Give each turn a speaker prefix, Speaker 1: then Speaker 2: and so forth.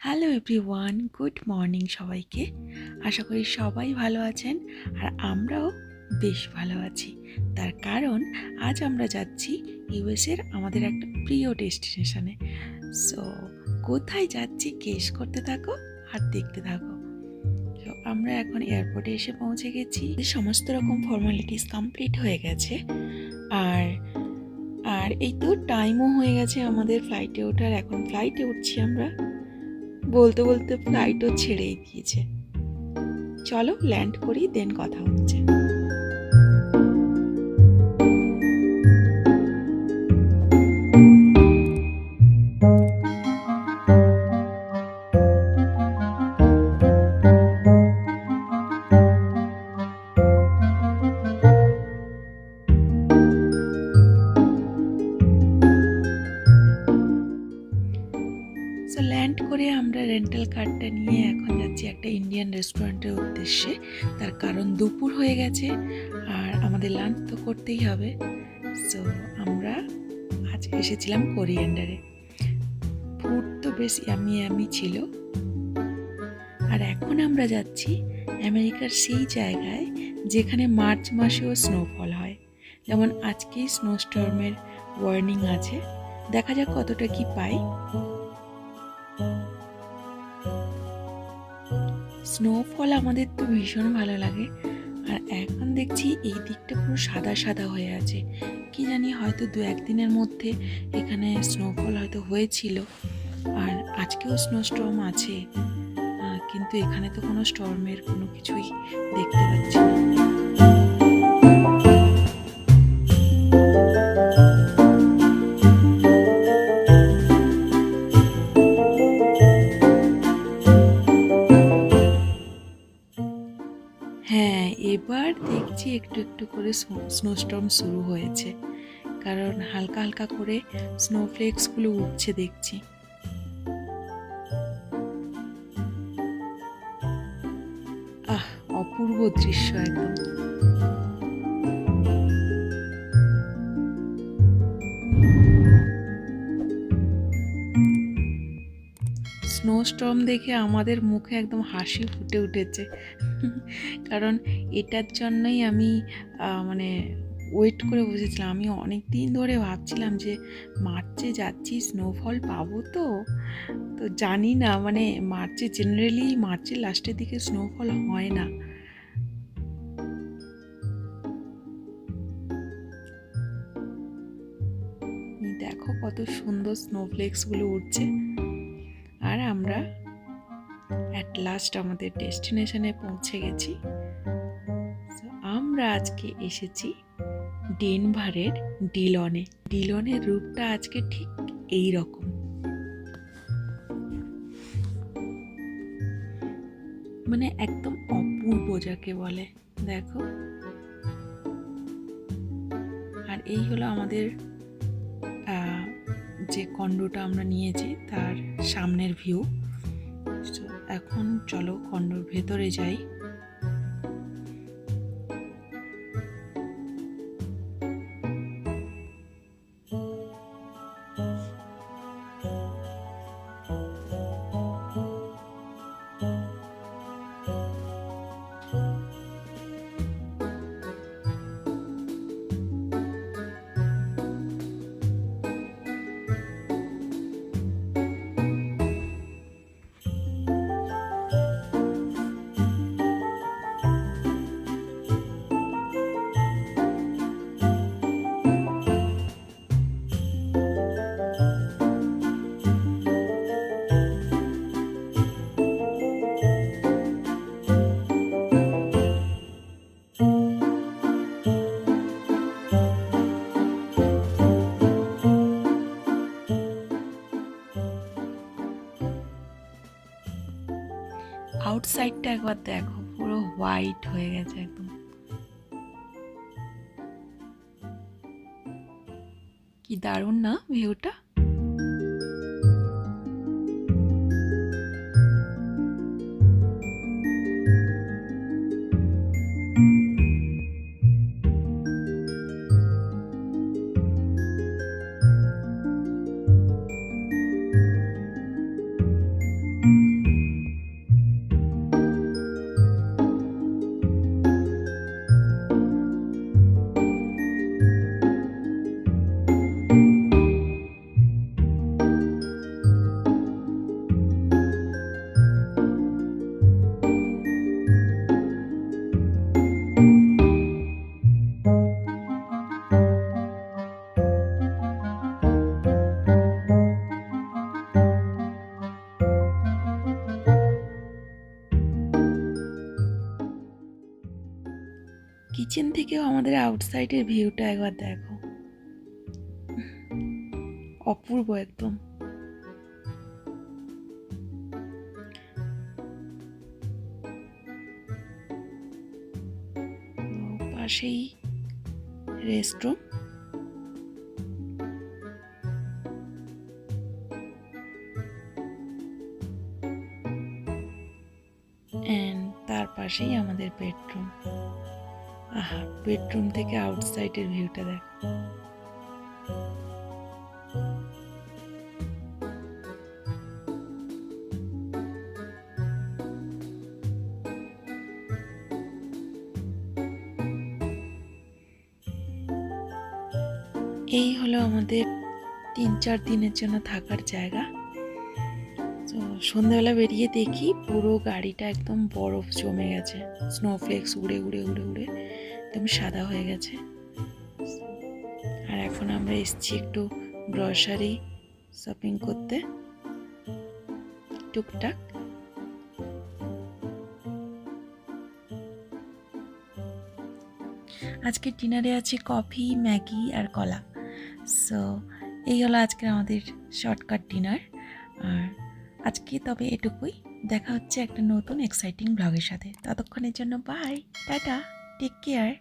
Speaker 1: Hello everyone, good morning সবাইকে। আশা করি সবাই ভালো আছেন আর আমরাও বেশ ভালো আছি। তার কারণ আজ আমরা যাচ্ছি ইউএসের আমাদের একটা প্রিয় ডেস্টিনেশনে। সো কোথায় যাচ্ছি গেস করতে থাকো আর দেখতে থাকো। তো আমরা এখন এয়ারপোর্টে এসে পৌঁছে গেছি। সমস্ত রকম ফর্মালিটিস কমপ্লিট হয়ে গেছে আর আর এই তো টাইমও হয়ে গেছে আমাদের ফ্লাইটে ওঠার। এখন ফ্লাইটে উঠছি আমরা। বলতে বলতে ফ্লাইটও ছেড়েই দিয়েছে। চলো ল্যান্ড করি, দেন কথা হচ্ছে। সো ল্যান্ড করে আমরা রেন্টাল কারটা নিয়ে এখন যাচ্ছি একটা ইন্ডিয়ান রেস্টুরেন্টের উদ্দেশ্যে। তার কারণ দুপুর হয়ে গেছে আর আমাদের লাঞ্চ তো করতেই হবে। সো আমরা আজ এসেছিলাম কোরিয়েন্ডারে। ফুড তো বেশ ইয়ামি ইয়ামি ছিল। আর এখন আমরা যাচ্ছি আমেরিকার সেই জায়গায় যেখানে মার্চ মাসেও স্নোফল হয়। যেমন আজকেই স্নোস্টর্মের ওয়ার্নিং আছে, দেখা যাক কতটা কি পাই। স্নোফল আমাদের তো ভীষণ ভালো লাগে। আর এখন দেখছি এই দিকটা পুরো সাদা সাদা হয়ে আছে। কি জানি, হয়তো 2-1 দিনের মধ্যে এখানে স্নোফল হয়তো হয়েছিল। আর আজকেও স্নোস্টর্ম আছে, কিন্তু এখানে তো কোনো স্টর্মের কোনো কিছুই দেখতে পাচ্ছি না। হ্যাঁ, এবার দেখছি একটু একটু করে স্নোস্টর্ম শুরু হয়েছে, কারণ হালকা হালকা করে স্নোফ্লেক্সগুলো উঠছে দেখছি। আহ, অপূর্ব দৃশ্য একদম। স্নোস্টর্ম দেখে আমাদের মুখে একদম হাসি ফুটে উঠেছে, কারণ এটার জন্যই আমি মানে ওয়েট করে বসেছিলাম। আমি অনেক দিন ধরে ভাবছিলাম যে মার্চে যাচ্ছি, স্নোফল পাবো তো। তো জানি না, মানে মার্চে জেনারেলি মার্চের লাস্টের দিকে স্নোফল হয় না। দেখো কত সুন্দর স্নোফ্লেক্সগুলো উঠছে। আর আমরা অ্যাট লাস্ট আমাদের ডেস্টিনেশনে পৌঁছে গেছি। আমরা আজকে এসেছি ডেনভারের ডিলনে। ডিলনের রূপটা আজকে ঠিক এই রকম। মানে একদম অপূর্ব যাকে বলে, দেখো। আর এই হলো আমাদের যে কন্ডোটা আমরা নিয়েছি তার সামনের ভিউ। এখন চলো কন্ডোর ভেতরে যাই। আউটসাইডটা একবার দেখো, পুরো হোয়াইট হয়ে গেছে একদম। কি দারুণ না ভিউটা। কিচেন থেকেও আমাদের আউটসাইডের ভিউটা একবার দেখো, অপূর্ব একদম। পাশেই রেস্টরুম, এন্ড তার পাশেই আমাদের বেডরুম। আহা, বেডরুম থেকে আউটসাইডের ভিউটা দেখো। এই হলো আমাদের 3-4 দিনের জন্য থাকার জায়গা। তো সন্ধ্যাবেলা বেরিয়ে দেখি পুরো গাড়িটা একদম বরফ জমে গেছে, স্নোফ্লেক্স উড়ে উড়ে উড়ে উড়ে একদম সাদা হয়ে গেছে। আর এখন আমরা এসেছি একটু গ্রসারি শপিং করতে, টুকটাক। আজকে ডিনারে আছে কফি, ম্যাগি আর কলা। সো এই হলো আজকে আমাদের শর্টকাট ডিনার। আর আজকে তবে এটুকুই, দেখা হচ্ছে একটা নতুন এক্সাইটিং ব্লগের সাথে। ততক্ষণের জন্য বাই, টাটা, টেক কেয়ার।